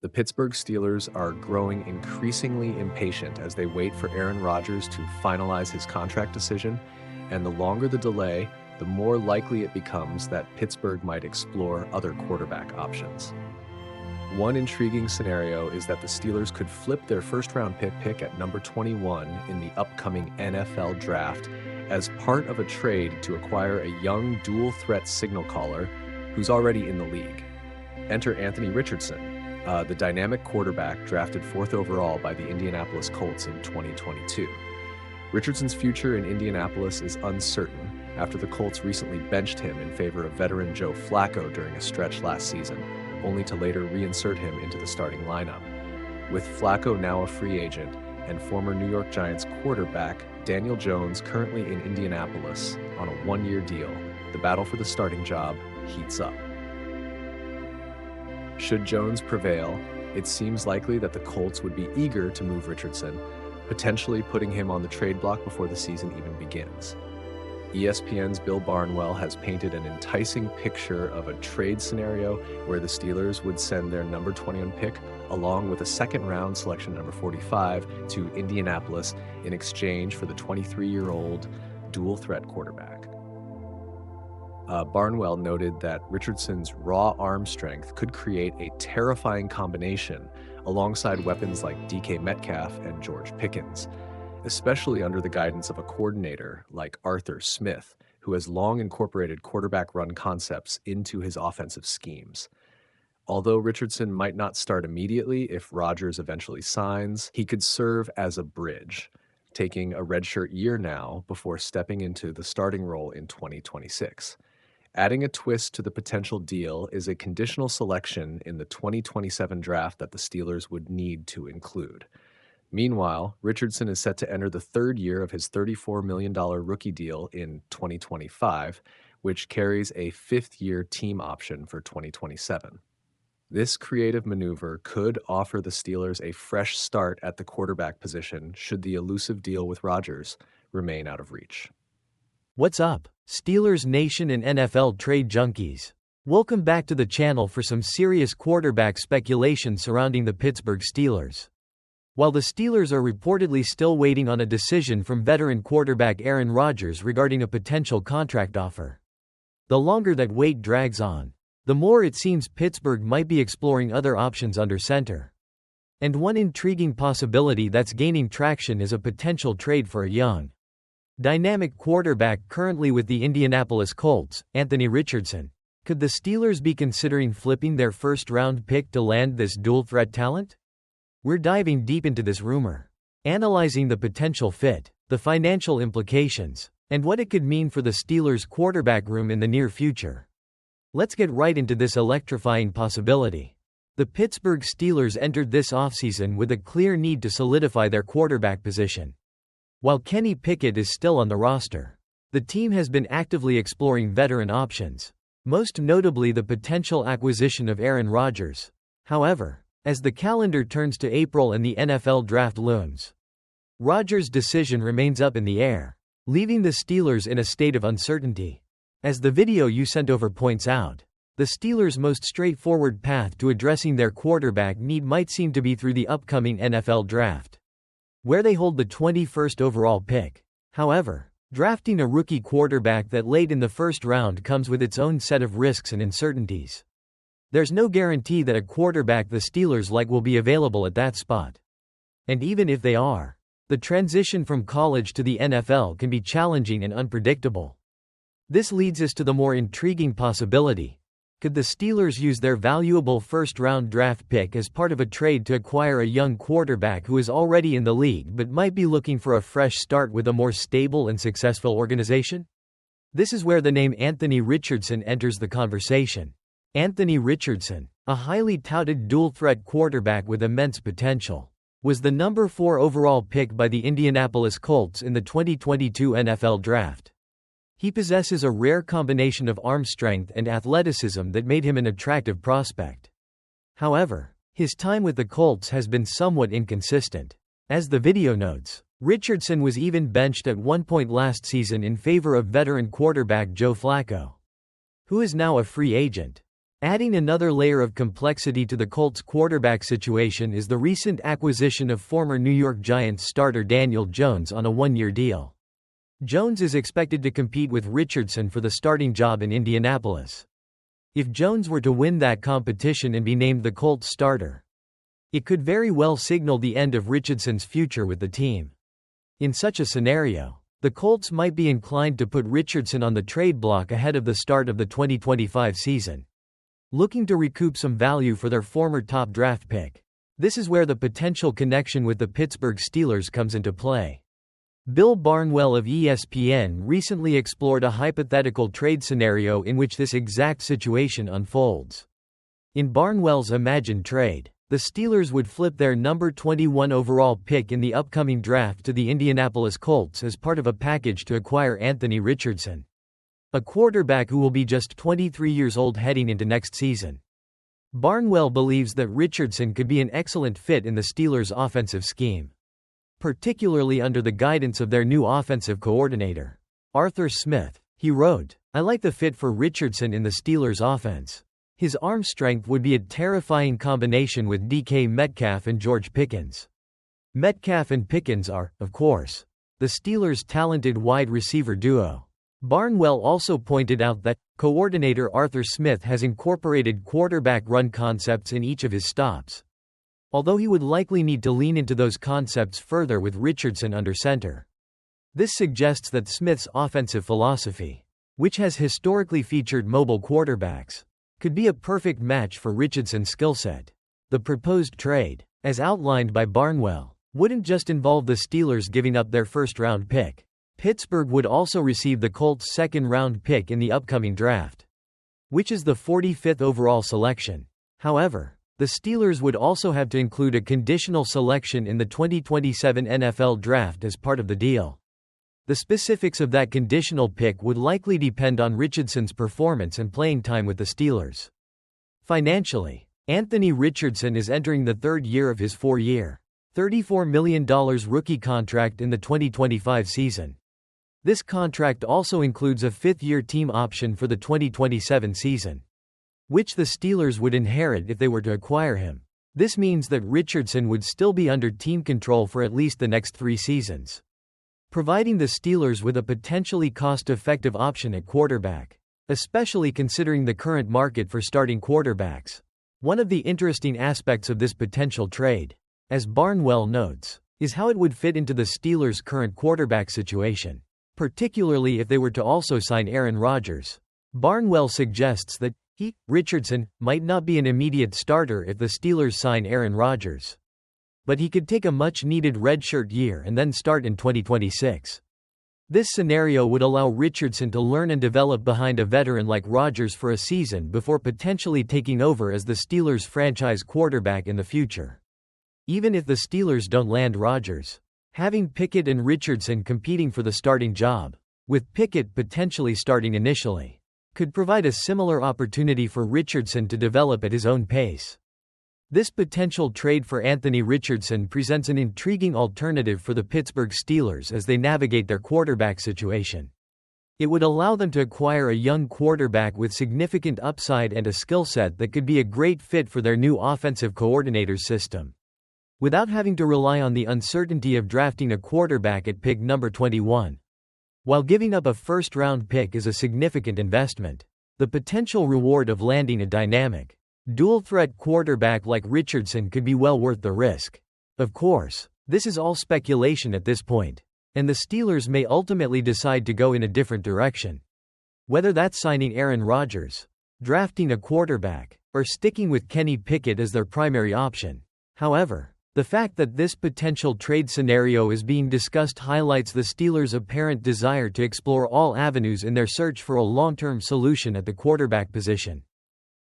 The Pittsburgh Steelers are growing increasingly impatient as they wait for Aaron Rodgers to finalize his contract decision, and the longer the delay, the more likely it becomes that Pittsburgh might explore other quarterback options. One intriguing scenario is that the Steelers could flip their first-round pick at number 21 in the upcoming NFL Draft as part of a trade to acquire a young dual-threat signal caller who's already in the league. Enter Anthony Richardson, the dynamic quarterback drafted 4th overall by the Indianapolis Colts in 2022. Richardson's future in Indianapolis is uncertain after the Colts recently benched him in favor of veteran Joe Flacco during a stretch last season, only to later reinsert him into the starting lineup. With Flacco now a free agent and former New York Giants quarterback Daniel Jones currently in Indianapolis on a one-year deal, the battle for the starting job heats up. Should Jones prevail, it seems likely that the Colts would be eager to move Richardson, potentially putting him on the trade block before the season even begins. ESPN's Bill Barnwell has painted an enticing picture of a trade scenario where the Steelers would send their number 21 pick along with a second-round selection number 45 to Indianapolis in exchange for the 23-year-old dual-threat quarterback. Barnwell noted that Richardson's raw arm strength could create a terrifying combination alongside weapons like DK Metcalf and George Pickens, especially under the guidance of a coordinator like Arthur Smith, who has long incorporated quarterback run concepts into his offensive schemes. Although Richardson might not start immediately if Rodgers eventually signs, he could serve as a bridge, taking a redshirt year now before stepping into the starting role in 2026. Adding a twist to the potential deal is a conditional selection in the 2027 draft that the Steelers would need to include. Meanwhile, Richardson is set to enter the third year of his $34 million rookie deal in 2025, which carries a fifth-year team option for 2027. This creative maneuver could offer the Steelers a fresh start at the quarterback position should the elusive deal with Rodgers remain out of reach. What's up, Steelers Nation and NFL trade junkies? Welcome back to the channel for some serious quarterback speculation surrounding the Pittsburgh Steelers. While the Steelers are reportedly still waiting on a decision from veteran quarterback Aaron Rodgers regarding a potential contract offer, the longer that wait drags on, the more it seems Pittsburgh might be exploring other options under center. And one intriguing possibility that's gaining traction is a potential trade for a young, dynamic quarterback currently with the Indianapolis Colts, Anthony Richardson. Could the Steelers be considering flipping their first-round pick to land this dual-threat talent? We're diving deep into this rumor, analyzing the potential fit, the financial implications, and what it could mean for the Steelers' quarterback room in the near future. Let's get right into this electrifying possibility. The Pittsburgh Steelers entered this offseason with a clear need to solidify their quarterback position. While Kenny Pickett is still on the roster, the team has been actively exploring veteran options, most notably the potential acquisition of Aaron Rodgers. However, as the calendar turns to April and the NFL Draft looms, Rodgers' decision remains up in the air, leaving the Steelers in a state of uncertainty. As the video you sent over points out, the Steelers' most straightforward path to addressing their quarterback need might seem to be through the upcoming NFL Draft, where they hold the 21st overall pick. However, drafting a rookie quarterback that late in the first round comes with its own set of risks and uncertainties. There's no guarantee that a quarterback the Steelers like will be available at that spot. And even if they are, the transition from college to the NFL can be challenging and unpredictable. This leads us to the more intriguing possibility. Could the Steelers use their valuable first-round draft pick as part of a trade to acquire a young quarterback who is already in the league but might be looking for a fresh start with a more stable and successful organization? This is where the name Anthony Richardson enters the conversation. Anthony Richardson, a highly touted dual-threat quarterback with immense potential, was the number 4 overall pick by the Indianapolis Colts in the 2022 NFL Draft. He possesses a rare combination of arm strength and athleticism that made him an attractive prospect. However, his time with the Colts has been somewhat inconsistent. As the video notes, Richardson was even benched at one point last season in favor of veteran quarterback Joe Flacco, who is now a free agent. Adding another layer of complexity to the Colts' quarterback situation is the recent acquisition of former New York Giants starter Daniel Jones on a one-year deal. Jones is expected to compete with Richardson for the starting job in Indianapolis. If Jones were to win that competition and be named the Colts starter, it could very well signal the end of Richardson's future with the team. In such a scenario, the Colts might be inclined to put Richardson on the trade block ahead of the start of the 2025 season, looking to recoup some value for their former top draft pick. This is where the potential connection with the Pittsburgh Steelers comes into play. Bill Barnwell of ESPN recently explored a hypothetical trade scenario in which this exact situation unfolds. In Barnwell's imagined trade, the Steelers would flip their number 21 overall pick in the upcoming draft to the Indianapolis Colts as part of a package to acquire Anthony Richardson, a quarterback who will be just 23 years old heading into next season. Barnwell believes that Richardson could be an excellent fit in the Steelers' offensive scheme, particularly under the guidance of their new offensive coordinator, Arthur Smith. He wrote, "I like the fit for Richardson in the Steelers' offense. His arm strength would be a terrifying combination with DK Metcalf and George Pickens. Metcalf and Pickens are, of course, the Steelers' talented wide receiver duo." Barnwell also pointed out that coordinator Arthur Smith has incorporated quarterback run concepts in each of his stops, although he would likely need to lean into those concepts further with Richardson under center. This suggests that Smith's offensive philosophy, which has historically featured mobile quarterbacks, could be a perfect match for Richardson's skill set. The proposed trade, as outlined by Barnwell, wouldn't just involve the Steelers giving up their first-round pick. Pittsburgh would also receive the Colts' second-round pick in the upcoming draft, which is the 45th overall selection. However, the Steelers would also have to include a conditional selection in the 2027 NFL Draft as part of the deal. The specifics of that conditional pick would likely depend on Richardson's performance and playing time with the Steelers. Financially, Anthony Richardson is entering the third year of his four-year, $34 million rookie contract in the 2025 season. This contract also includes a fifth-year team option for the 2027 season, which the Steelers would inherit if they were to acquire him. This means that Richardson would still be under team control for at least the next 3 seasons, providing the Steelers with a potentially cost-effective option at quarterback, especially considering the current market for starting quarterbacks. One of the interesting aspects of this potential trade, as Barnwell notes, is how it would fit into the Steelers' current quarterback situation, particularly if they were to also sign Aaron Rodgers. Barnwell suggests that Richardson, might not be an immediate starter if the Steelers sign Aaron Rodgers, but he could take a much-needed redshirt year and then start in 2026. This scenario would allow Richardson to learn and develop behind a veteran like Rodgers for a season before potentially taking over as the Steelers' franchise quarterback in the future. Even if the Steelers don't land Rodgers, having Pickett and Richardson competing for the starting job, with Pickett potentially starting initially, could provide a similar opportunity for Richardson to develop at his own pace. This potential trade for Anthony Richardson presents an intriguing alternative for the Pittsburgh Steelers as they navigate their quarterback situation. It would allow them to acquire a young quarterback with significant upside and a skill set that could be a great fit for their new offensive coordinator's system, without having to rely on the uncertainty of drafting a quarterback at pick number 21. While giving up a first-round pick is a significant investment, the potential reward of landing a dynamic, dual-threat quarterback like Richardson could be well worth the risk. Of course, this is all speculation at this point, and the Steelers may ultimately decide to go in a different direction. Whether that's signing Aaron Rodgers, drafting a quarterback, or sticking with Kenny Pickett as their primary option. However, the fact that this potential trade scenario is being discussed highlights the Steelers' apparent desire to explore all avenues in their search for a long-term solution at the quarterback position.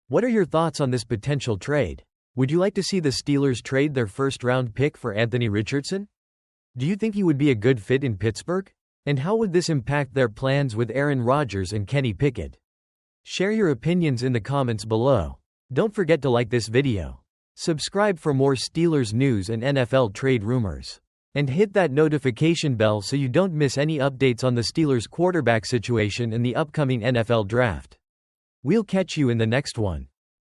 What are your thoughts on this potential trade? Would you like to see the Steelers trade their first-round pick for Anthony Richardson? Do you think he would be a good fit in Pittsburgh? And how would this impact their plans with Aaron Rodgers and Kenny Pickett? Share your opinions in the comments below. Don't forget to like this video. Subscribe for more Steelers news and NFL trade rumors. And hit that notification bell so you don't miss any updates on the Steelers quarterback situation in the upcoming NFL draft. We'll catch you in the next one.